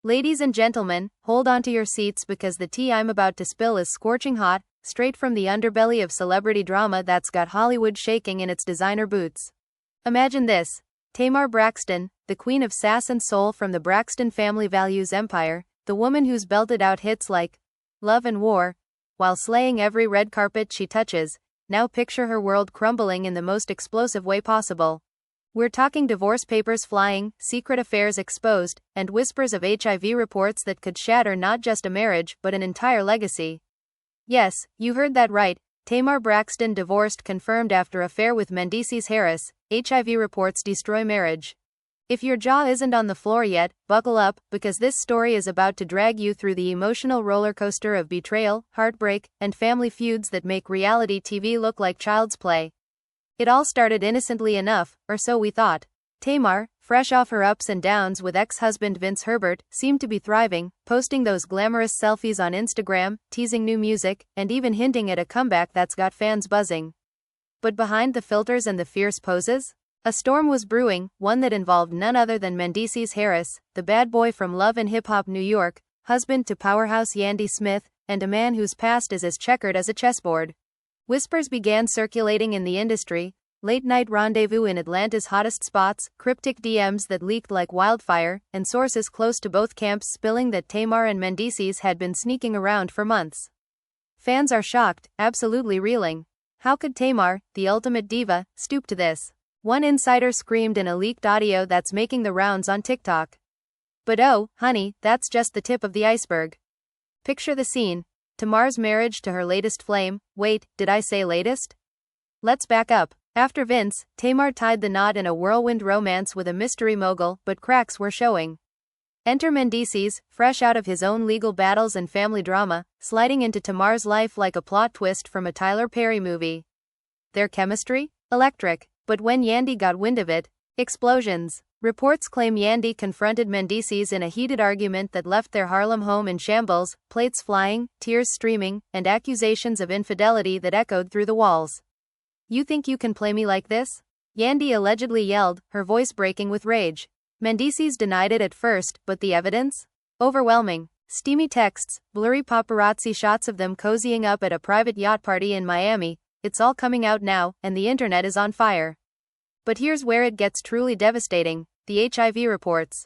Ladies and gentlemen, hold on to your seats because the tea I'm about to spill is scorching hot, straight from the underbelly of celebrity drama that's got Hollywood shaking in its designer boots. Imagine this. Tamar Braxton, the queen of sass and soul from the Braxton family values empire, the woman who's belted out hits like Love and War, while slaying every red carpet she touches. Now picture her world crumbling in the most explosive way possible. We're talking divorce papers flying, secret affairs exposed, and whispers of HIV reports that could shatter not just a marriage but an entire legacy. Yes, you heard that right. Tamar Braxton divorced confirmed after affair with Mendeecees Harris. HIV reports destroy marriage. If your jaw isn't on the floor yet, buckle up, because this story is about to drag you through the emotional roller coaster of betrayal, heartbreak, and family feuds that make reality TV look like child's play. It all started innocently enough, or so we thought. Tamar, fresh off her ups and downs with ex-husband Vince Herbert, seemed to be thriving, posting those glamorous selfies on Instagram, teasing new music, and even hinting at a comeback that's got fans buzzing. But behind the filters and the fierce poses, a storm was brewing, one that involved none other than Mendeecees Harris, the bad boy from Love and Hip Hop New York, husband to powerhouse Yandy Smith, and a man whose past is as checkered as a chessboard. Whispers began circulating in the industry, late-night rendezvous in Atlanta's hottest spots, cryptic DMs that leaked like wildfire, and sources close to both camps spilling that Tamar and Mendeecees had been sneaking around for months. Fans are shocked, absolutely reeling. How could Tamar, the ultimate diva, stoop to this? One insider screamed in a leaked audio that's making the rounds on TikTok. But oh, honey, that's just the tip of the iceberg. Picture the scene. Tamar's marriage to her latest flame. Wait, did I say latest? Let's back up. After Vince, Tamar tied the knot in a whirlwind romance with a mystery mogul, but cracks were showing. Enter Mendeecees, fresh out of his own legal battles and family drama, sliding into Tamar's life like a plot twist from a Tyler Perry movie. Their chemistry? Electric. But when Yandy got wind of it, explosions. Reports claim Yandy confronted Mendeecees in a heated argument that left their Harlem home in shambles, plates flying, tears streaming, and accusations of infidelity that echoed through the walls. "You think you can play me like this?" Yandy allegedly yelled, her voice breaking with rage. Mendeecees denied it at first, but the evidence? Overwhelming. Steamy texts, blurry paparazzi shots of them cozying up at a private yacht party in Miami. It's all coming out now, and the internet is on fire. But here's where it gets truly devastating, the HIV reports.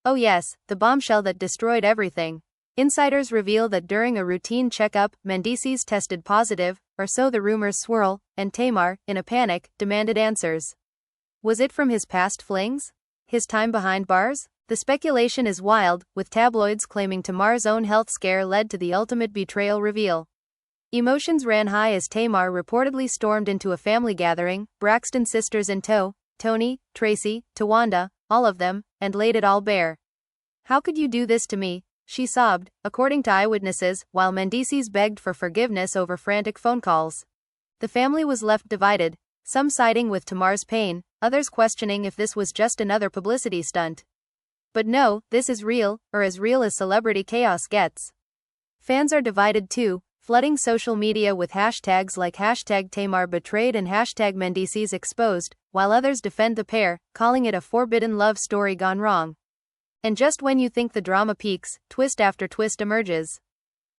Oh yes, the bombshell that destroyed everything. Insiders reveal that during a routine checkup, Mendeecees tested positive, or so the rumors swirl, and Tamar, in a panic, demanded answers. Was it from his past flings? His time behind bars? The speculation is wild, with tabloids claiming Tamar's own health scare led to the ultimate betrayal reveal. Emotions ran high as Tamar reportedly stormed into a family gathering, Braxton sisters in tow, Tony, Tracy, Tawanda, all of them, and laid it all bare. "How could you do this to me?" she sobbed, according to eyewitnesses, while Mendeecees begged for forgiveness over frantic phone calls. The family was left divided, some siding with Tamar's pain, others questioning if this was just another publicity stunt. But no, this is real, or as real as celebrity chaos gets. Fans are divided too, flooding social media with hashtags like #TamarBetrayed and #Mendeecees while others defend the pair, calling it a forbidden love story gone wrong. And just when you think the drama peaks, twist after twist emerges.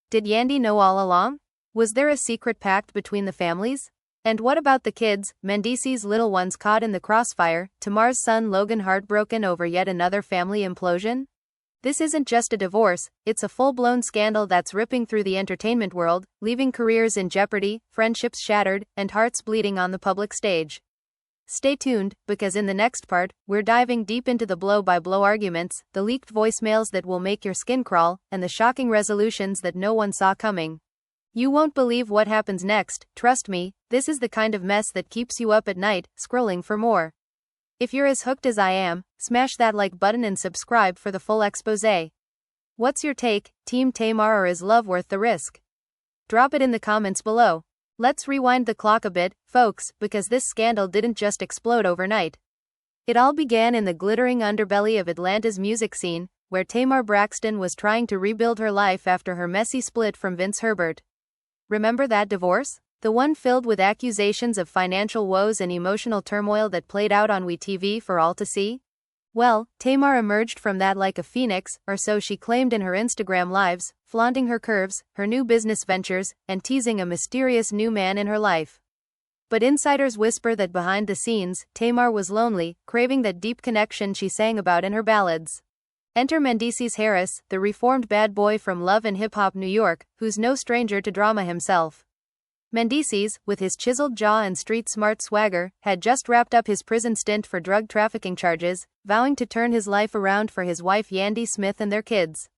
Did Yandy know all along? Was there a secret pact between the families? And what about the kids, Mendeecees' little ones caught in the crossfire, Tamar's son Logan heartbroken over yet another family implosion? This isn't just a divorce, it's a full-blown scandal that's ripping through the entertainment world, leaving careers in jeopardy, friendships shattered, and hearts bleeding on the public stage. Stay tuned, because in the next part, we're diving deep into the blow-by-blow arguments, the leaked voicemails that will make your skin crawl, and the shocking resolutions that no one saw coming. You won't believe what happens next, trust me, this is the kind of mess that keeps you up at night, scrolling for more. If you're as hooked as I am, smash that like button and subscribe for the full expose. What's your take, Team Tamar or is love worth the risk? Drop it in the comments below. Let's rewind the clock a bit, folks, because this scandal didn't just explode overnight. It all began in the glittering underbelly of Atlanta's music scene, where Tamar Braxton was trying to rebuild her life after her messy split from Vince Herbert. Remember that divorce? The one filled with accusations of financial woes and emotional turmoil that played out on WeTV for all to see? Well, Tamar emerged from that like a phoenix, or so she claimed in her Instagram lives, flaunting her curves, her new business ventures, and teasing a mysterious new man in her life. But insiders whisper that behind the scenes, Tamar was lonely, craving that deep connection she sang about in her ballads. Enter Mendeecees Harris, the reformed bad boy from Love and Hip Hop New York, who's no stranger to drama himself. Mendeecees, with his chiseled jaw and street-smart swagger, had just wrapped up his prison stint for drug trafficking charges, vowing to turn his life around for his wife Yandy Smith and their kids.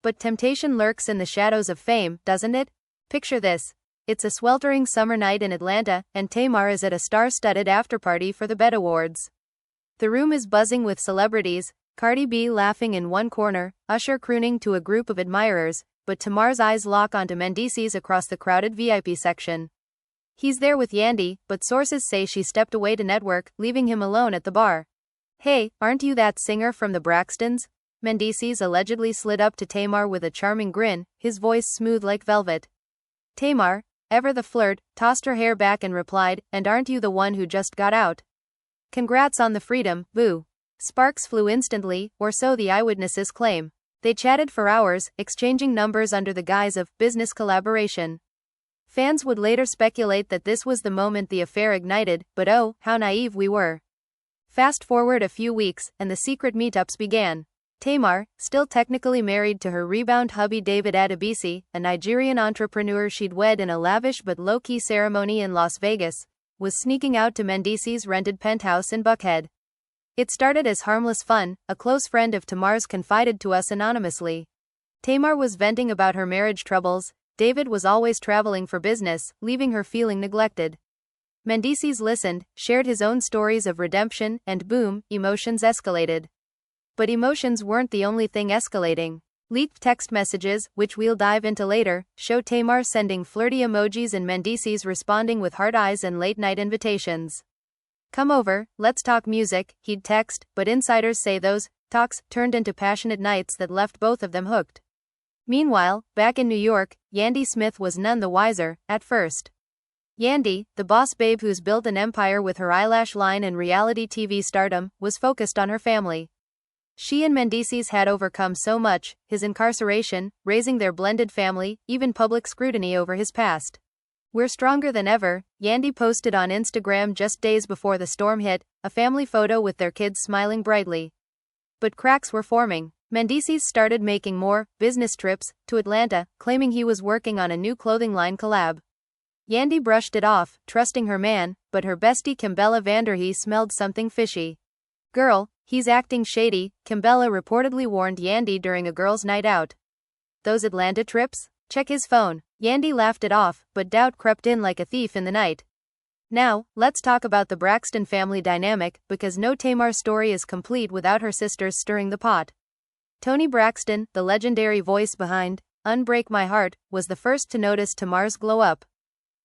But temptation lurks in the shadows of fame, doesn't it? Picture this. It's a sweltering summer night in Atlanta, and Tamar is at a star-studded after-party for the BET Awards. The room is buzzing with celebrities, Cardi B laughing in one corner, Usher crooning to a group of admirers, but Tamar's eyes lock onto Mendeecees across the crowded VIP section. He's there with Yandy, but sources say she stepped away to network, leaving him alone at the bar. Hey, aren't you that singer from the Braxtons? Mendeecees allegedly slid up to Tamar with a charming grin, his voice smooth like velvet. Tamar, ever the flirt, tossed her hair back and replied, "And aren't you the one who just got out? Congrats on the freedom, boo." Sparks flew instantly, or so the eyewitnesses claim. They chatted for hours, exchanging numbers under the guise of business collaboration. Fans would later speculate that this was the moment the affair ignited, but oh, how naive we were. Fast forward a few weeks, and the secret meetups began. Tamar, still technically married to her rebound hubby David Adebisi, a Nigerian entrepreneur she'd wed in a lavish but low-key ceremony in Las Vegas, was sneaking out to Mendeecees' rented penthouse in Buckhead. It started as harmless fun, a close friend of Tamar's confided to us anonymously. Tamar was venting about her marriage troubles, David was always traveling for business, leaving her feeling neglected. Mendeecees listened, shared his own stories of redemption, and boom, emotions escalated. But emotions weren't the only thing escalating. Leaked text messages, which we'll dive into later, show Tamar sending flirty emojis and Mendeecees responding with hard eyes and late-night invitations. "Come over, let's talk music," he'd text, but insiders say those talks turned into passionate nights that left both of them hooked. Meanwhile, back in New York, Yandy Smith was none the wiser, at first. Yandy, the boss babe who's built an empire with her eyelash line and reality TV stardom, was focused on her family. She and Mendeecees had overcome so much, his incarceration, raising their blended family, even public scrutiny over his past. "We're stronger than ever," Yandy posted on Instagram just days before the storm hit, a family photo with their kids smiling brightly. But cracks were forming. Mendeecees started making more business trips to Atlanta, claiming he was working on a new clothing line collab. Yandy brushed it off, trusting her man, but her bestie Kimbella Vanderhee smelled something fishy. "Girl, he's acting shady," Kimbella reportedly warned Yandy during a girls' night out. "Those Atlanta trips? Check his phone." Yandy laughed it off, but doubt crept in like a thief in the night. Now, let's talk about the Braxton family dynamic, because no Tamar story is complete without her sisters stirring the pot. Toni Braxton, the legendary voice behind "Unbreak My Heart," was the first to notice Tamar's glow-up.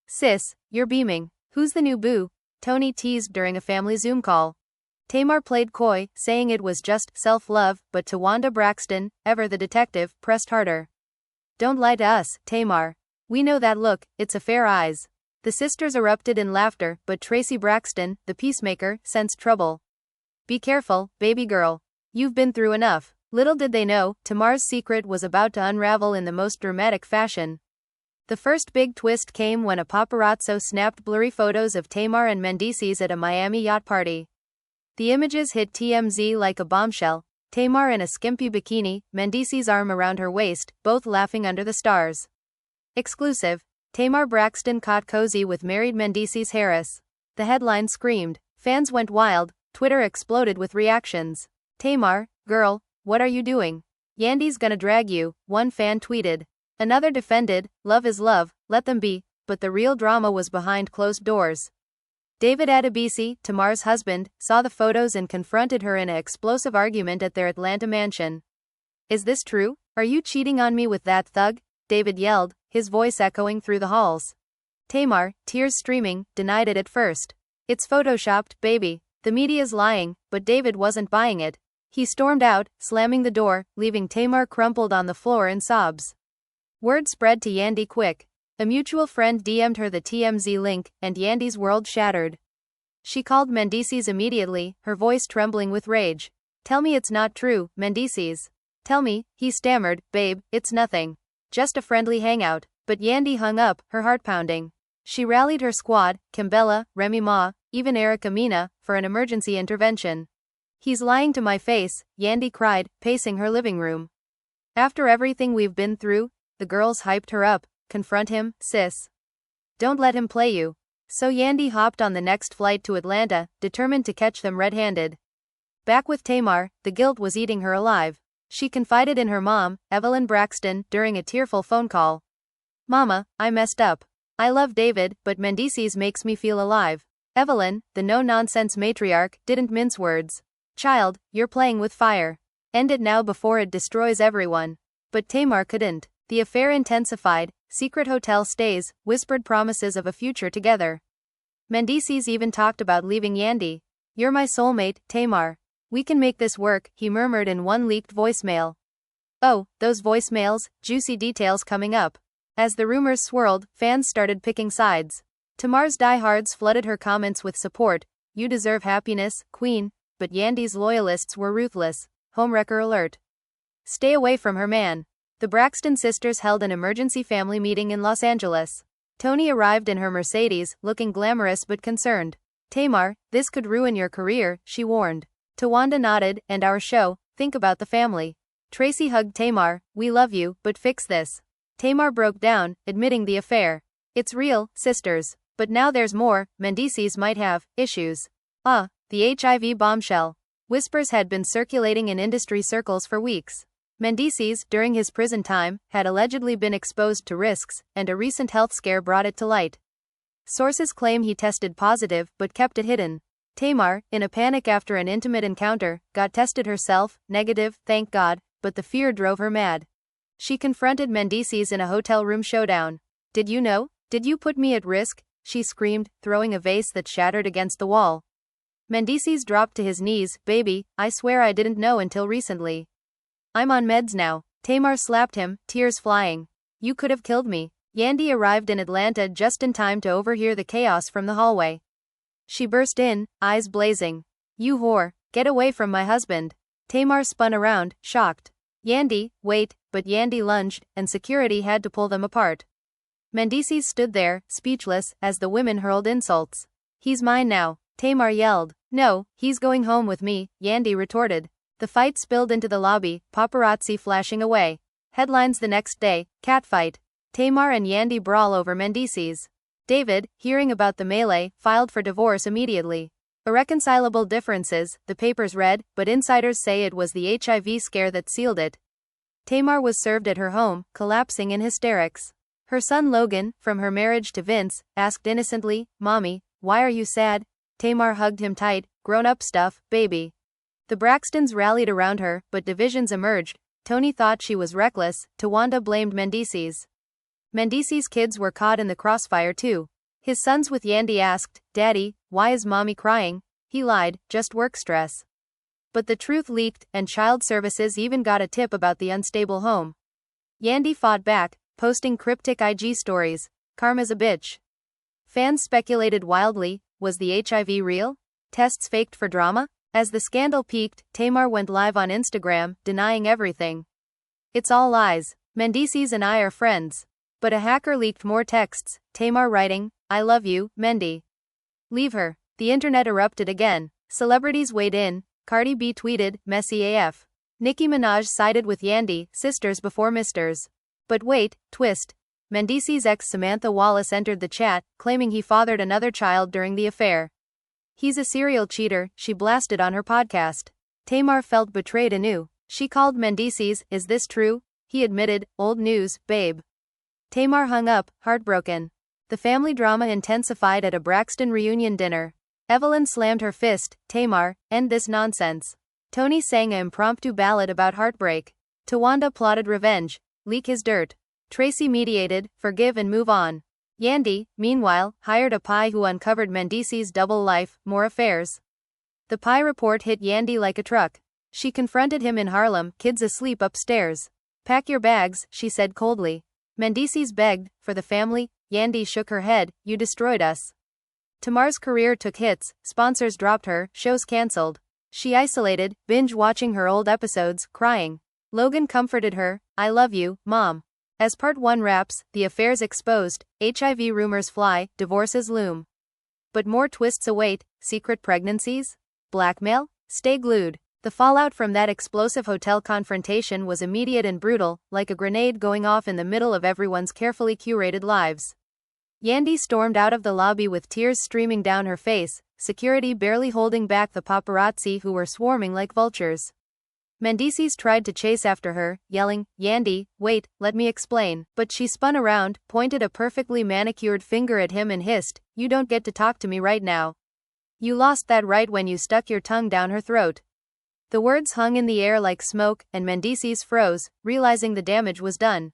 "Sis, you're beaming. Who's the new boo?" Toni teased during a family Zoom call. Tamar played coy, saying it was just self-love, but Tawanda Braxton, ever the detective, pressed harder. "Don't lie to us, Tamar. We know that look, it's affair eyes." The sisters erupted in laughter, but Tracy Braxton, the peacemaker, sensed trouble. "Be careful, baby girl. You've been through enough." Little did they know, Tamar's secret was about to unravel in the most dramatic fashion. The first big twist came when a paparazzo snapped blurry photos of Tamar and Mendeecees at a Miami yacht party. The images hit TMZ like a bombshell. Tamar in a skimpy bikini, Mendeecees' arm around her waist, both laughing under the stars. Exclusive. Tamar Braxton caught cozy with married Mendeecees Harris. The headline screamed. Fans went wild, Twitter exploded with reactions. "Tamar, girl, what are you doing? Yandy's gonna drag you," one fan tweeted. Another defended, "Love is love, let them be," but the real drama was behind closed doors. David Adebisi, Tamar's husband, saw the photos and confronted her in an explosive argument at their Atlanta mansion. "Is this true? Are you cheating on me with that thug?" David yelled, his voice echoing through the halls. Tamar, tears streaming, denied it at first. "It's photoshopped, baby. The media's lying," but David wasn't buying it. He stormed out, slamming the door, leaving Tamar crumpled on the floor in sobs. Word spread to Yandy quick. A mutual friend DM'd her the TMZ link, and Yandy's world shattered. She called Mendeecees immediately, her voice trembling with rage. Tell me it's not true, Mendeecees. Tell me, he stammered, babe, it's nothing. Just a friendly hangout. But Yandy hung up, her heart pounding. She rallied her squad, Kimbella, Remy Ma, even Erica Mina, for an emergency intervention. He's lying to my face, Yandy cried, pacing her living room. After everything we've been through, the girls hyped her up. Confront him, sis. Don't let him play you. So Yandy hopped on the next flight to Atlanta, determined to catch them red-handed. Back with Tamar, the guilt was eating her alive. She confided in her mom, Tamar Braxton, during a tearful phone call. Mama, I messed up. I love David, but Mendeecees makes me feel alive. Evelyn, the no-nonsense matriarch, didn't mince words. Child, you're playing with fire. End it now before it destroys everyone. But Tamar couldn't. The affair intensified, secret hotel stays, whispered promises of a future together. Mendeecees even talked about leaving Yandy. You're my soulmate, Tamar. We can make this work, he murmured in one leaked voicemail. Oh, those voicemails, juicy details coming up. As the rumors swirled, fans started picking sides. Tamar's diehards flooded her comments with support. You deserve happiness, queen. But Yandy's loyalists were ruthless. Homewrecker alert. Stay away from her man. The Braxton sisters held an emergency family meeting in Los Angeles. Toni arrived in her Mercedes, looking glamorous but concerned. Tamar, this could ruin your career, she warned. Tawanda nodded, and our show, think about the family. Tracy hugged Tamar, we love you, but fix this. Tamar broke down, admitting the affair. It's real, sisters. But now there's more, Mendeecees might have issues. The HIV bombshell. Whispers had been circulating in industry circles for weeks. Mendeecees, during his prison time, had allegedly been exposed to risks, and a recent health scare brought it to light. Sources claim he tested positive but kept it hidden. Tamar, in a panic after an intimate encounter, got tested herself, negative, thank God, but the fear drove her mad. She confronted Mendeecees in a hotel room showdown. Did you know? Did you put me at risk? She screamed, throwing a vase that shattered against the wall. Mendeecees dropped to his knees, baby, I swear I didn't know until recently. I'm on meds now. Tamar slapped him, tears flying. You could have killed me. Yandy arrived in Atlanta just in time to overhear the chaos from the hallway. She burst in, eyes blazing. You whore, get away from my husband. Tamar spun around, shocked. Yandy, wait, but Yandy lunged, and security had to pull them apart. Mendeecees stood there, speechless, as the women hurled insults. He's mine now, Tamar yelled. No, he's going home with me, Yandy retorted. The fight spilled into the lobby, paparazzi flashing away. Headlines the next day, catfight. Tamar and Yandy brawl over Mendeecees. David, hearing about the melee, filed for divorce immediately. Irreconcilable differences, the papers read, but insiders say it was the HIV scare that sealed it. Tamar was served at her home, collapsing in hysterics. Her son Logan, from her marriage to Vince, asked innocently, Mommy, why are you sad? Tamar hugged him tight, grown-up stuff, baby. The Braxtons rallied around her, but divisions emerged. Toni thought she was reckless, Tawanda blamed Mendeecees. Mendeecees' kids were caught in the crossfire too. His sons with Yandy asked, Daddy, why is Mommy crying? He lied, just work stress. But the truth leaked, and child services even got a tip about the unstable home. Yandy fought back, posting cryptic IG stories. Karma's a bitch. Fans speculated wildly, was the HIV real? Tests faked for drama? As the scandal peaked, Tamar went live on Instagram, denying everything. It's all lies. Mendeecees and I are friends. But a hacker leaked more texts, Tamar writing, I love you, Mendy. Leave her. The internet erupted again. Celebrities weighed in. Cardi B tweeted, messy AF. Nicki Minaj sided with Yandy, sisters before misters. But wait, twist. Mendeecees' ex Samantha Wallace entered the chat, claiming he fathered another child during the affair. He's a serial cheater, she blasted on her podcast. Tamar felt betrayed anew. She called Mendeecees, is this true? He admitted, old news, babe. Tamar hung up, heartbroken. The family drama intensified at a Braxton reunion dinner. Evelyn slammed her fist, Tamar, end this nonsense. Toni sang an impromptu ballad about heartbreak. Tawanda plotted revenge, leak his dirt. Tracy mediated, forgive and move on. Yandy, meanwhile, hired a pie who uncovered Mendeecees' double life, more affairs. The pie report hit Yandy like a truck. She confronted him in Harlem, kids asleep upstairs. Pack your bags, she said coldly. Mendeecees begged, for the family. Yandy shook her head, you destroyed us. Tamar's career took hits, sponsors dropped her, shows cancelled. She isolated, binge-watching her old episodes, crying. Logan comforted her, "I love you, Mom." As part 1 wraps, the affair's exposed, HIV rumors fly, divorces loom. But more twists await, secret pregnancies? Blackmail? Stay glued. The fallout from that explosive hotel confrontation was immediate and brutal, like a grenade going off in the middle of everyone's carefully curated lives. Yandy stormed out of the lobby with tears streaming down her face, security barely holding back the paparazzi who were swarming like vultures. Mendeecees tried to chase after her, yelling, "Yandy, wait, let me explain," but she spun around, pointed a perfectly manicured finger at him and hissed, "You don't get to talk to me right now. You lost that right when you stuck your tongue down her throat." The words hung in the air like smoke, and Mendeecees froze, realizing the damage was done.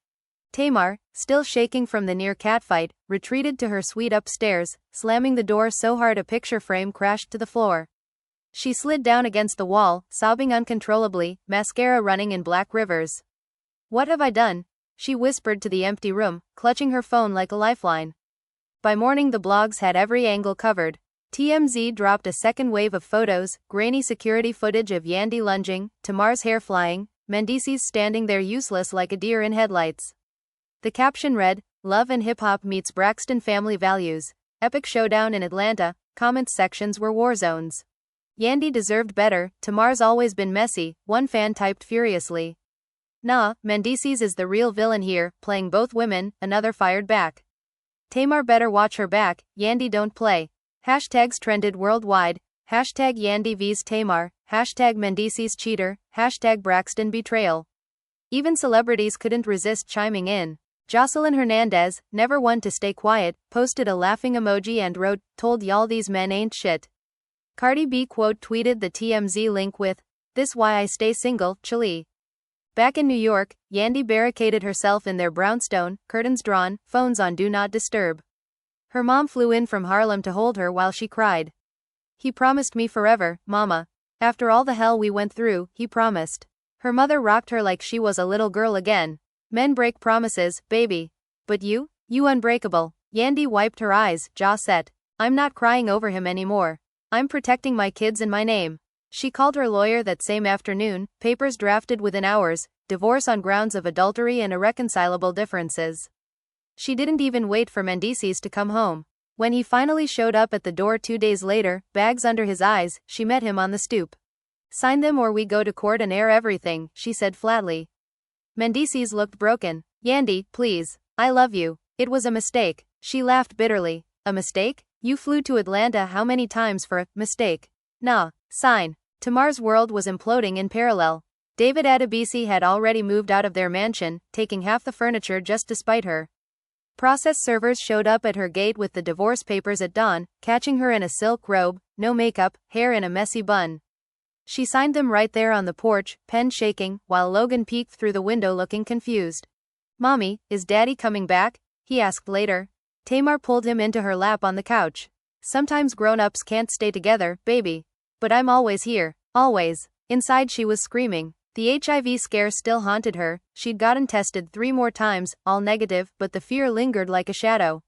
Tamar, still shaking from the near catfight, retreated to her suite upstairs, slamming the door so hard a picture frame crashed to the floor. She slid down against the wall, sobbing uncontrollably, mascara running in black rivers. "What have I done?" she whispered to the empty room, clutching her phone like a lifeline. By morning the blogs had every angle covered. TMZ dropped a second wave of photos, grainy security footage of Yandy lunging, Tamar's hair flying, Mendeecees standing there useless like a deer in headlights. The caption read, "Love and hip-hop meets Braxton family values. Epic showdown in Atlanta." Comment sections were war zones. "Yandy deserved better, Tamar's always been messy," one fan typed furiously. "Nah, Mendeecees is the real villain here, playing both women," another fired back. "Tamar better watch her back, Yandy don't play." Hashtags trended worldwide, hashtag Yandy vs Tamar, hashtag Mendeecees cheater, hashtag Braxton betrayal. Even celebrities couldn't resist chiming in. Jocelyn Hernandez, never one to stay quiet, posted a laughing emoji and wrote, "Told y'all these men ain't shit." Cardi B quote tweeted the TMZ link with, "This why I stay single, chilly." Back in New York, Yandy barricaded herself in their brownstone, curtains drawn, phones on Do Not Disturb. Her mom flew in from Harlem to hold her while she cried. "He promised me forever, Mama. After all the hell we went through, he promised." Her mother rocked her like she was a little girl again. "Men break promises, baby. But you unbreakable." Yandy wiped her eyes, jaw set. "I'm not crying over him anymore. I'm protecting my kids and my name." She called her lawyer that same afternoon, papers drafted within hours, divorce on grounds of adultery and irreconcilable differences. She didn't even wait for Mendeecees to come home. When he finally showed up at the door 2 days later, bags under his eyes, she met him on the stoop. "Sign them or we go to court and air everything," she said flatly. Mendeecees looked broken. "Yandy, please. I love you. It was a mistake." She laughed bitterly. "A mistake? You flew to Atlanta how many times for a mistake?" "Nah, sign." Tamar's world was imploding in parallel. David Adebisi had already moved out of their mansion, taking half the furniture just to spite her. Process servers showed up at her gate with the divorce papers at dawn, catching her in a silk robe, no makeup, hair in a messy bun. She signed them right there on the porch, pen shaking, while Logan peeked through the window looking confused. "Mommy, is Daddy coming back?" he asked later. Tamar pulled him into her lap on the couch. "Sometimes grown-ups can't stay together, baby. But I'm always here, always." Inside she was screaming. The HIV scare still haunted her. She'd gotten tested 3 more times, all negative, but the fear lingered like a shadow.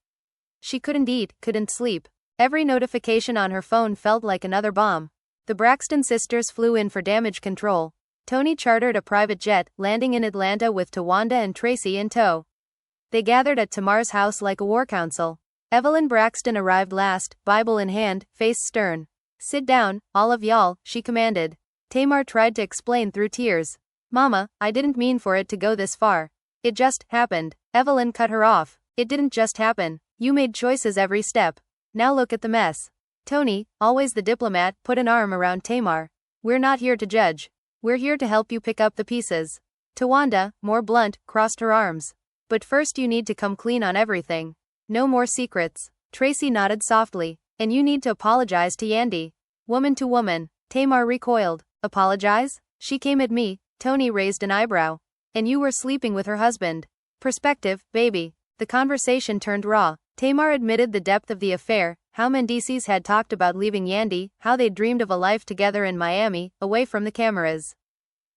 She couldn't eat, couldn't sleep. Every notification on her phone felt like another bomb. The Braxton sisters flew in for damage control. Tony chartered a private jet, landing in Atlanta with Tawanda and Tracy in tow. They gathered at Tamar's house like a war council. Evelyn Braxton arrived last, Bible in hand, face stern. "Sit down, all of y'all," she commanded. Tamar tried to explain through tears. "Mama, I didn't mean for it to go this far. It just happened." Evelyn cut her off. "It didn't just happen. You made choices every step. Now look at the mess." Tony, always the diplomat, put an arm around Tamar. "We're not here to judge. We're here to help you pick up the pieces." Tawanda, more blunt, crossed her arms. "But first you need to come clean on everything. No more secrets." Tracy nodded softly. "And you need to apologize to Yandy." Woman to woman. Tamar recoiled. "Apologize? She came at me." Tony raised an eyebrow. "And you were sleeping with her husband." "Perspective, baby." The conversation turned raw. Tamar admitted the depth of the affair, how Mendeecees had talked about leaving Yandy, how they'd dreamed of a life together in Miami, away from the cameras.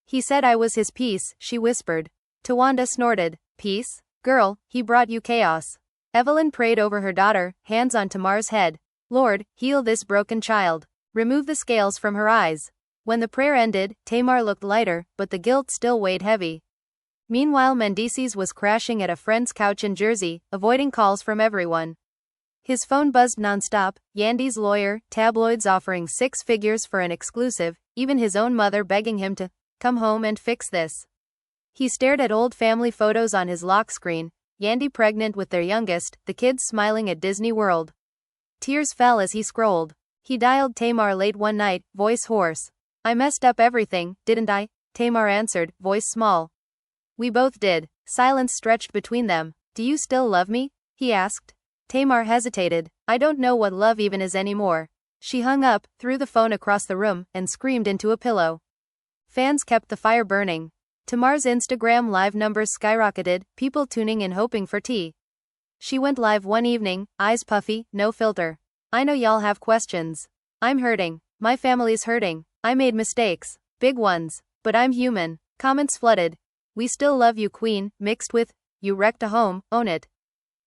"He said I was his piece," she whispered. Tawanda snorted. "Piece? Girl, he brought you chaos." Evelyn prayed over her daughter, hands on Tamar's head. "Lord, heal this broken child. Remove the scales from her eyes." When the prayer ended, Tamar looked lighter, but the guilt still weighed heavy. Meanwhile, Mendeecees was crashing at a friend's couch in Jersey, avoiding calls from everyone. His phone buzzed nonstop, Yandy's lawyer, tabloids offering 6 figures for an exclusive, even his own mother begging him to come home and fix this. He stared at old family photos on his lock screen, Yandy pregnant with their youngest, the kids smiling at Disney World. Tears fell as he scrolled. He dialed Tamar late one night, voice hoarse. "I messed up everything, didn't I?" Tamar answered, voice small. "We both did." Silence stretched between them. "Do you still love me?" he asked. Tamar hesitated. "I don't know what love even is anymore." She hung up, threw the phone across the room, and screamed into a pillow. Fans kept the fire burning. Tamar's Instagram live numbers skyrocketed, people tuning in hoping for tea. She went live one evening, eyes puffy, no filter. "I know y'all have questions. I'm hurting. My family's hurting. I made mistakes. Big ones. But I'm human." Comments flooded. "We still love you, Queen," mixed with, "You wrecked a home, own it."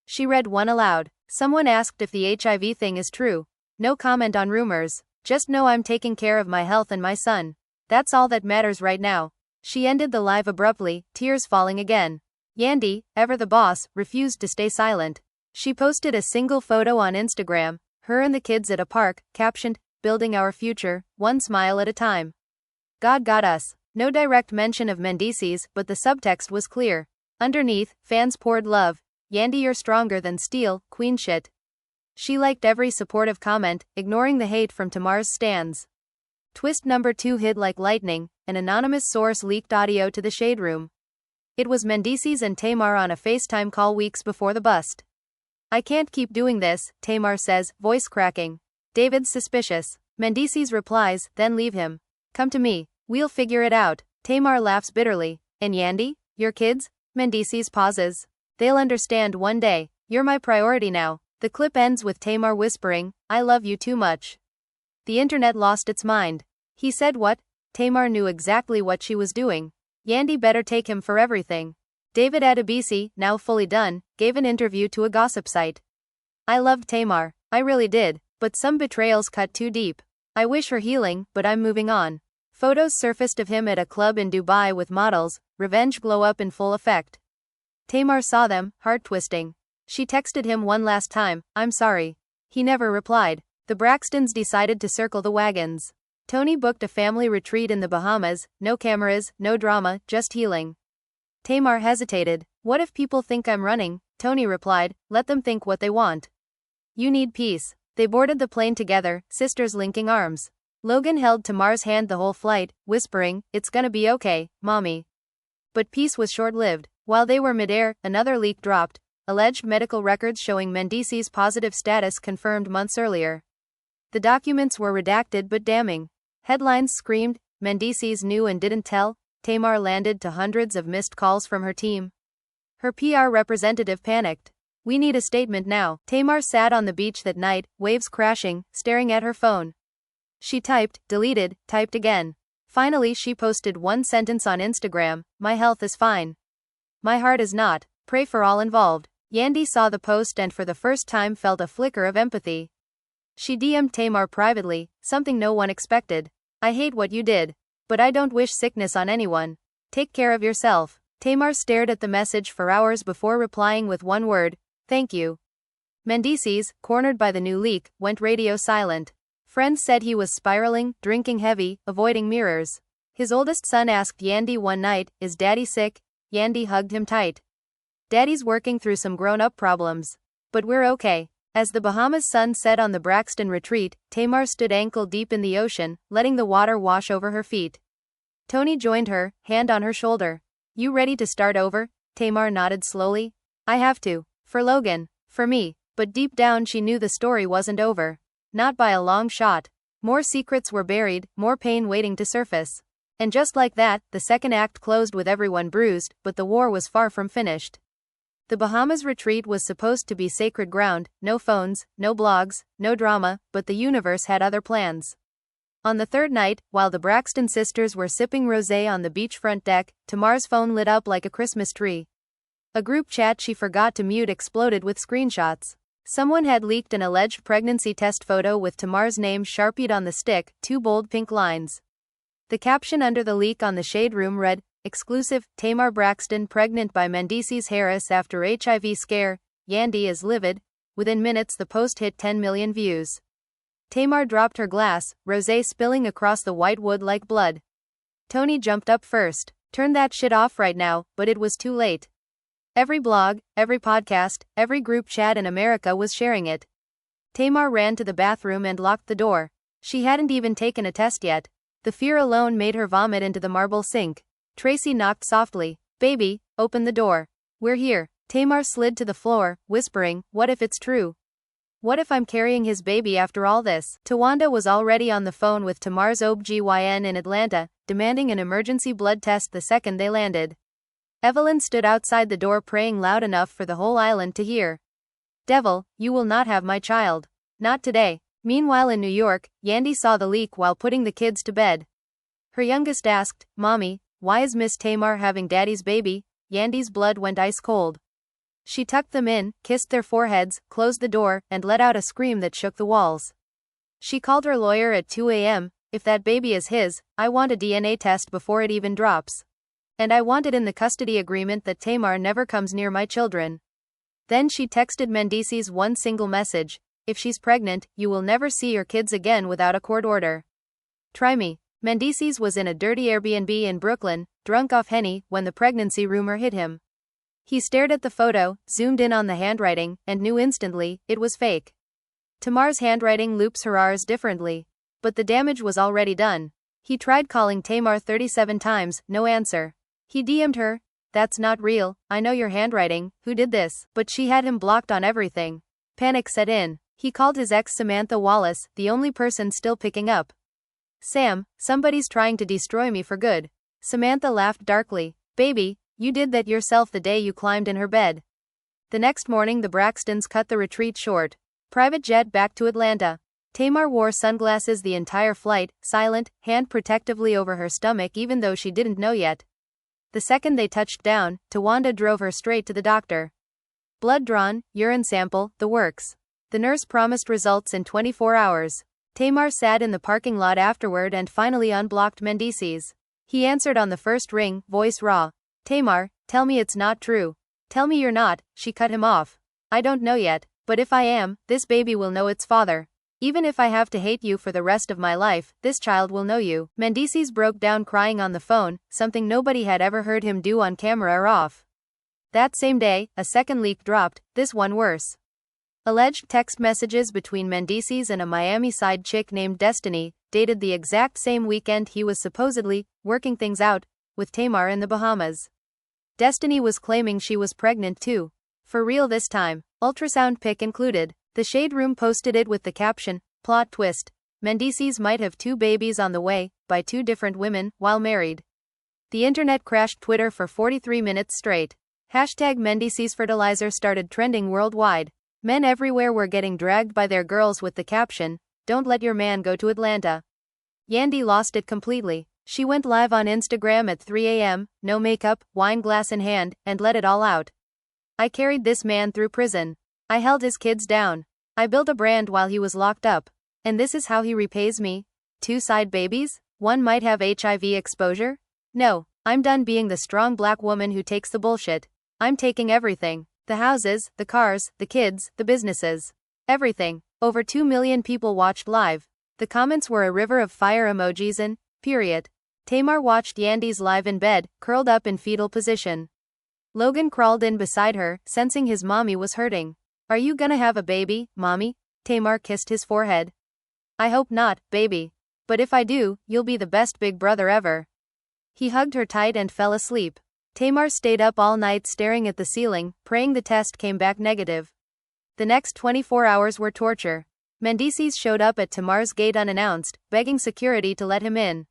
She read one aloud. Someone asked if the HIV thing is true. "No comment on rumors. Just know I'm taking care of my health and my son. That's all that matters right now." She ended the live abruptly, tears falling again. Yandy, ever the boss, refused to stay silent. She posted a single photo on Instagram, her and the kids at a park, captioned, "Building our future, one smile at a time." God got us. No direct mention of Mendeecees, but the subtext was clear. Underneath, fans poured love. "Yandy, you're stronger than steel, queen shit." She liked every supportive comment, ignoring the hate from Tamar's stans. Twist number 2 hit like lightning, an anonymous source leaked audio to the Shade Room. It was Mendeecees and Tamar on a FaceTime call weeks before the bust. "I can't keep doing this," Tamar says, voice cracking. David's suspicious. Mendeecees replies, "Then leave him. Come to me. We'll figure it out." Tamar laughs bitterly. "And Yandy? Your kids?" Mendeecees pauses. "They'll understand one day. You're my priority now." The clip ends with Tamar whispering, "I love you too much." The internet lost its mind. He said what? Tamar knew exactly what she was doing. Yandy better take him for everything. David Adebisi, now fully done, gave an interview to a gossip site. "I loved Tamar. I really did. But some betrayals cut too deep. I wish her healing, but I'm moving on." Photos surfaced of him at a club in Dubai with models, revenge glow up in full effect. Tamar saw them, heart-twisting. She texted him one last time, "I'm sorry." He never replied. The Braxtons decided to circle the wagons. Tony booked a family retreat in the Bahamas, no cameras, no drama, just healing. Tamar hesitated. "What if people think I'm running?" Tony replied, "Let them think what they want. You need peace." They boarded the plane together, sisters linking arms. Logan held Tamar's hand the whole flight, whispering, "It's gonna be okay, mommy." But peace was short-lived. While they were midair, another leak dropped. Alleged medical records showing Mendeecees' positive status confirmed months earlier. The documents were redacted but damning. Headlines screamed, "Mendeecees knew and didn't tell." Tamar landed to hundreds of missed calls from her team. Her PR representative panicked. "We need a statement now." Tamar sat on the beach that night, waves crashing, staring at her phone. She typed, deleted, typed again. Finally she posted one sentence on Instagram, "My health is fine. My heart is not. Pray for all involved." Yandy saw the post and for the first time felt a flicker of empathy. She DM'd Tamar privately, something no one expected. "I hate what you did. But I don't wish sickness on anyone. Take care of yourself." Tamar stared at the message for hours before replying with one word, "Thank you." Mendeecees, cornered by the new leak, went radio silent. Friends said he was spiraling, drinking heavy, avoiding mirrors. His oldest son asked Yandy one night, "Is Daddy sick?" Yandy hugged him tight. "Daddy's working through some grown-up problems. But we're okay." As the Bahamas sun set on the Braxton retreat, Tamar stood ankle-deep in the ocean, letting the water wash over her feet. Tony joined her, hand on her shoulder. "You ready to start over?" Tamar nodded slowly. "I have to. For Logan. For me." But deep down she knew the story wasn't over. Not by a long shot. More secrets were buried, more pain waiting to surface. And just like that, the second act closed with everyone bruised, but the war was far from finished. The Bahamas retreat was supposed to be sacred ground, no phones, no blogs, no drama, but the universe had other plans. On the third night, while the Braxton sisters were sipping rosé on the beachfront deck, Tamar's phone lit up like a Christmas tree. A group chat she forgot to mute exploded with screenshots. Someone had leaked an alleged pregnancy test photo with Tamar's name sharpied on the stick, 2 bold pink lines. The caption under the leak on the Shade Room read, "Exclusive, Tamar Braxton pregnant by Mendeecees Harris after HIV scare, Yandy is livid." Within minutes the post hit 10 million views. Tamar dropped her glass, rosé spilling across the white wood like blood. Tony jumped up first. "Turn that shit off right now," but it was too late. Every blog, every podcast, every group chat in America was sharing it. Tamar ran to the bathroom and locked the door. She hadn't even taken a test yet. The fear alone made her vomit into the marble sink. Tracy knocked softly. "Baby, open the door. We're here." Tamar slid to the floor, whispering, "What if it's true? What if I'm carrying his baby after all this?" Tawanda was already on the phone with Tamar's OB-GYN in Atlanta, demanding an emergency blood test the second they landed. Evelyn stood outside the door praying loud enough for the whole island to hear. "Devil, you will not have my child. Not today." Meanwhile in New York, Yandy saw the leak while putting the kids to bed. Her youngest asked, "Mommy, why is Miss Tamar having Daddy's baby?" Yandy's blood went ice cold. She tucked them in, kissed their foreheads, closed the door, and let out a scream that shook the walls. She called her lawyer at 2 a.m. "If that baby is his, I want a DNA test before it even drops. And I want it in the custody agreement that Tamar never comes near my children." Then she texted Mendeecees one single message: "If she's pregnant, you will never see your kids again without a court order. Try me." Mendeecees was in a dirty Airbnb in Brooklyn, drunk off Henny, when the pregnancy rumor hit him. He stared at the photo, zoomed in on the handwriting, and knew instantly it was fake. Tamar's handwriting loops her R's differently. But the damage was already done. He tried calling Tamar 37 times, no answer. He DM'd her, "That's not real, I know your handwriting, who did this?" But she had him blocked on everything. Panic set in. He called his ex Samantha Wallace, the only person still picking up. "Sam, somebody's trying to destroy me for good." Samantha laughed darkly. "Baby, you did that yourself the day you climbed in her bed." The next morning the Braxtons cut the retreat short. Private jet back to Atlanta. Tamar wore sunglasses the entire flight, silent, hand protectively over her stomach even though she didn't know yet. The second they touched down, Tawanda drove her straight to the doctor. Blood drawn, urine sample, the works. The nurse promised results in 24 hours. Tamar sat in the parking lot afterward and finally unblocked Mendeecees. He answered on the first ring, voice raw. "Tamar, tell me it's not true. Tell me you're not." She cut him off. "I don't know yet, but if I am, this baby will know its father. Even if I have to hate you for the rest of my life, this child will know you." Mendeecees broke down crying on the phone, something nobody had ever heard him do on camera or off. That same day, a second leak dropped, this one worse. Alleged text messages between Mendeecees and a Miami-side chick named Destiny, dated the exact same weekend he was supposedly working things out with Tamar in the Bahamas. Destiny was claiming she was pregnant too. For real this time, ultrasound pic included. The Shade Room posted it with the caption, "Plot twist. Mendeecees might have 2 babies on the way, by 2 different women, while married." The internet crashed Twitter for 43 minutes straight. #Mendeecees fertilizer started trending worldwide. Men everywhere were getting dragged by their girls with the caption, "Don't let your man go to Atlanta." Yandy lost it completely. She went live on Instagram at 3 a.m., no makeup, wine glass in hand, and let it all out. "I carried this man through prison. I held his kids down. I built a brand while he was locked up. And this is how he repays me? 2 side babies? One might have HIV exposure? No, I'm done being the strong black woman who takes the bullshit. I'm taking everything. The houses, the cars, the kids, the businesses. Everything." Over 2 million people watched live. The comments were a river of fire emojis and, period. Tamar watched Yandy's live in bed, curled up in fetal position. Logan crawled in beside her, sensing his mommy was hurting. "Are you gonna have a baby, mommy?" Tamar kissed his forehead. "I hope not, baby. But if I do, you'll be the best big brother ever." He hugged her tight and fell asleep. Tamar stayed up all night staring at the ceiling, praying the test came back negative. The next 24 hours were torture. Mendeecees showed up at Tamar's gate unannounced, begging security to let him in.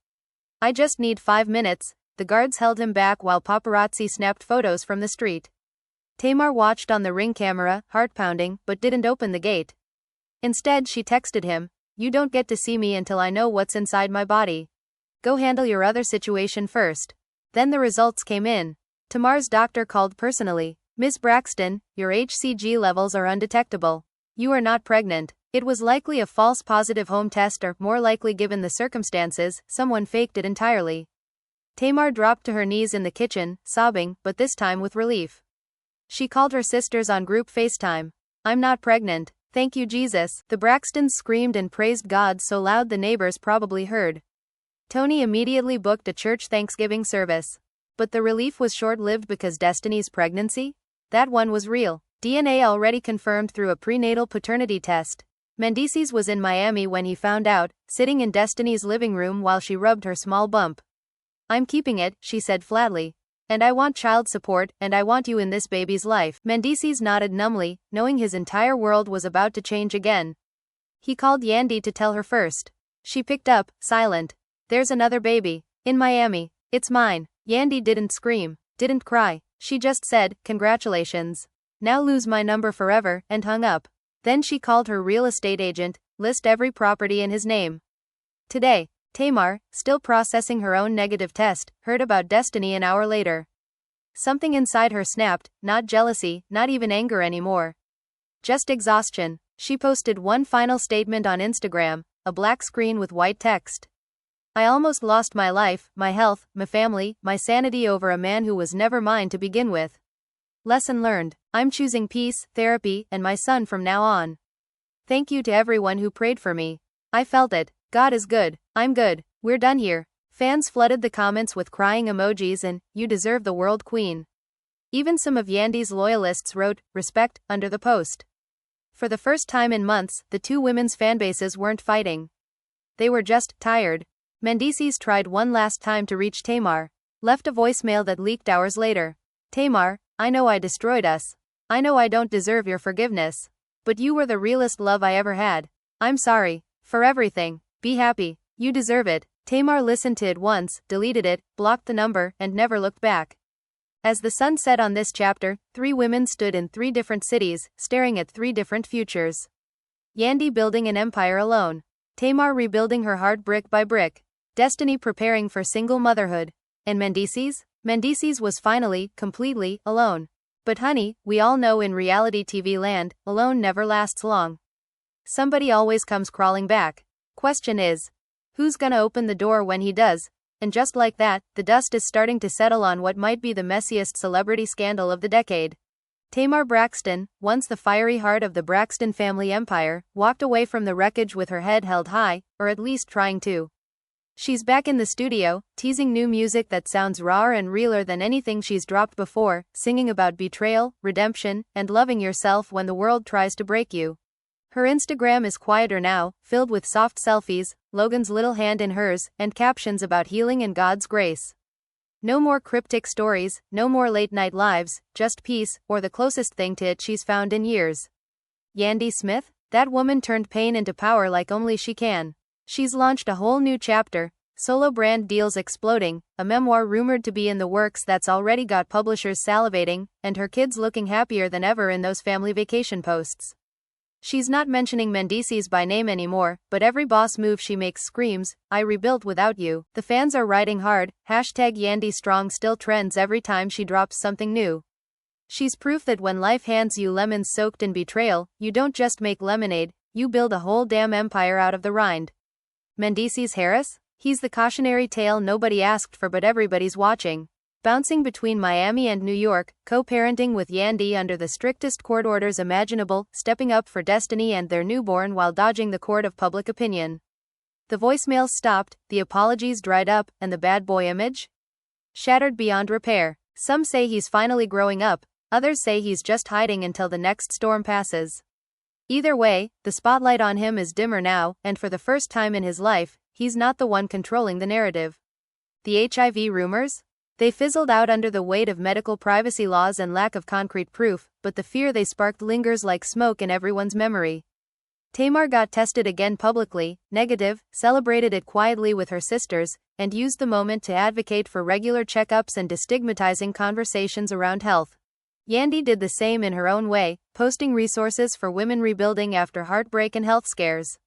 "I just need 5 minutes." The guards held him back while paparazzi snapped photos from the street. Tamar watched on the Ring camera, heart pounding, but didn't open the gate. Instead she texted him, "You don't get to see me until I know what's inside my body. Go handle your other situation first." Then the results came in. Tamar's doctor called personally. "Ms. Braxton, your HCG levels are undetectable. You are not pregnant." It was likely a false positive home test, or, more likely given the circumstances, someone faked it entirely. Tamar dropped to her knees in the kitchen, sobbing, but this time with relief. She called her sisters on group FaceTime. "I'm not pregnant. Thank you, Jesus." The Braxtons screamed and praised God so loud the neighbors probably heard. Tony immediately booked a church Thanksgiving service. But the relief was short-lived, because Destiny's pregnancy? That one was real. DNA already confirmed through a prenatal paternity test. Mendeecees was in Miami when he found out, sitting in Destiny's living room while she rubbed her small bump. "I'm keeping it," she said flatly. "And I want child support, and I want you in this baby's life." Mendeecees nodded numbly, knowing his entire world was about to change again. He called Yandy to tell her first. She picked up, silent. "There's another baby. In Miami. It's mine." Yandy didn't scream, didn't cry. She just said, "Congratulations. Now lose my number forever," and hung up. Then she called her real estate agent, list every property in his name. Today, Tamar, still processing her own negative test, heard about Destiny an hour later. Something inside her snapped, not jealousy, not even anger anymore. Just exhaustion. She posted one final statement on Instagram, a black screen with white text. "I almost lost my life, my health, my family, my sanity over a man who was never mine to begin with. Lesson learned. I'm choosing peace, therapy, and my son from now on. Thank you to everyone who prayed for me. I felt it. God is good. I'm good. We're done here." Fans flooded the comments with crying emojis and, "You deserve the world queen." Even some of Yandy's loyalists wrote, "Respect," under the post. For the first time in months, the two women's fanbases weren't fighting. They were just tired. Mendeecees tried one last time to reach Tamar. Left a voicemail that leaked hours later. "Tamar, I know I destroyed us. I know I don't deserve your forgiveness. But you were the realest love I ever had. I'm sorry. For everything. Be happy. You deserve it." Tamar listened to it once, deleted it, blocked the number, and never looked back. As the sun set on this chapter, three women stood in three different cities, staring at three different futures. Yandy building an empire alone. Tamar rebuilding her heart brick by brick. Destiny preparing for single motherhood. And Mendeecees? Mendeecees was finally, completely, alone. But honey, we all know in reality TV land, alone never lasts long. Somebody always comes crawling back. Question is, who's gonna open the door when he does? And just like that, the dust is starting to settle on what might be the messiest celebrity scandal of the decade. Tamar Braxton, once the fiery heart of the Braxton family empire, walked away from the wreckage with her head held high, or at least trying to. She's back in the studio, teasing new music that sounds rawer and realer than anything she's dropped before, singing about betrayal, redemption, and loving yourself when the world tries to break you. Her Instagram is quieter now, filled with soft selfies, Logan's little hand in hers, and captions about healing and God's grace. No more cryptic stories, no more late-night lives, just peace, or the closest thing to it she's found in years. Yandy Smith? That woman turned pain into power like only she can. She's launched a whole new chapter, solo brand deals exploding, a memoir rumored to be in the works that's already got publishers salivating, and her kids looking happier than ever in those family vacation posts. She's not mentioning Mendeecees by name anymore, but every boss move she makes screams, "I rebuilt without you." The fans are riding hard, #Yandy Strong still trends every time she drops something new. She's proof that when life hands you lemons soaked in betrayal, you don't just make lemonade, you build a whole damn empire out of the rind. Mendeecees Harris? He's the cautionary tale nobody asked for but everybody's watching. Bouncing between Miami and New York, co-parenting with Yandy under the strictest court orders imaginable, stepping up for Destiny and their newborn while dodging the court of public opinion. The voicemails stopped, the apologies dried up, and the bad boy image? Shattered beyond repair. Some say he's finally growing up, others say he's just hiding until the next storm passes. Either way, the spotlight on him is dimmer now, and for the first time in his life, he's not the one controlling the narrative. The HIV rumors? They fizzled out under the weight of medical privacy laws and lack of concrete proof, but the fear they sparked lingers like smoke in everyone's memory. Tamar got tested again publicly, negative, celebrated it quietly with her sisters, and used the moment to advocate for regular checkups and destigmatizing conversations around health. Yandy did the same in her own way, posting resources for women rebuilding after heartbreak and health scares.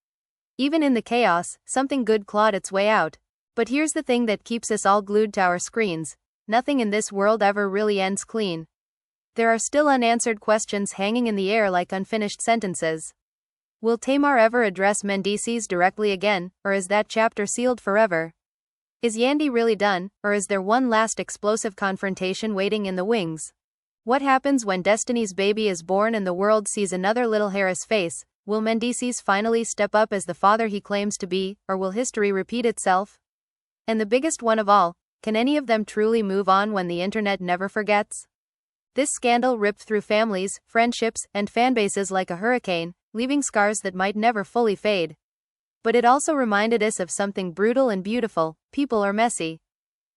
Even in the chaos, something good clawed its way out. But here's the thing that keeps us all glued to our screens: nothing in this world ever really ends clean. There are still unanswered questions hanging in the air like unfinished sentences. Will Tamar ever address Mendeecees directly again, or is that chapter sealed forever? Is Yandy really done, or is there one last explosive confrontation waiting in the wings? What happens when Destiny's baby is born and the world sees another little Harris face? Will Mendeecees finally step up as the father he claims to be, or will history repeat itself? And the biggest one of all, can any of them truly move on when the internet never forgets? This scandal ripped through families, friendships, and fanbases like a hurricane, leaving scars that might never fully fade. But it also reminded us of something brutal and beautiful: people are messy.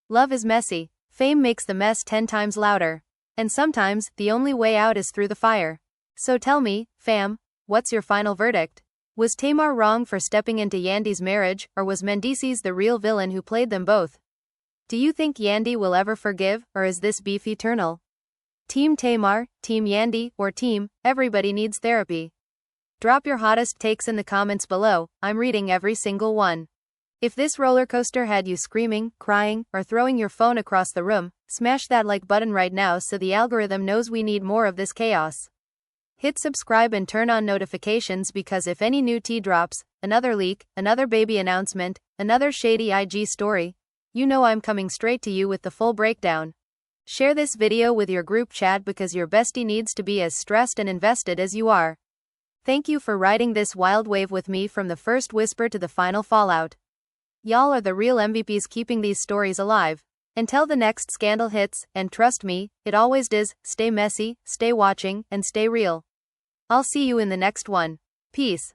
Love is messy. Fame makes the mess 10 times louder. And sometimes, the only way out is through the fire. So tell me, fam, what's your final verdict? Was Tamar wrong for stepping into Yandy's marriage, or was Mendeecees the real villain who played them both? Do you think Yandy will ever forgive, or is this beef eternal? Team Tamar, Team Yandy, or Team Everybody Needs Therapy? Drop your hottest takes in the comments below. I'm reading every single one. If this roller coaster had you screaming, crying, or throwing your phone across the room, smash that like button right now so the algorithm knows we need more of this chaos. Hit subscribe and turn on notifications, because if any new tea drops, another leak, another baby announcement, another shady IG story, you know I'm coming straight to you with the full breakdown. Share this video with your group chat, because your bestie needs to be as stressed and invested as you are. Thank you for riding this wild wave with me from the first whisper to the final fallout. Y'all are the real MVPs keeping these stories alive. Until the next scandal hits, and trust me, it always does, stay messy, stay watching, and stay real. I'll see you in the next one. Peace.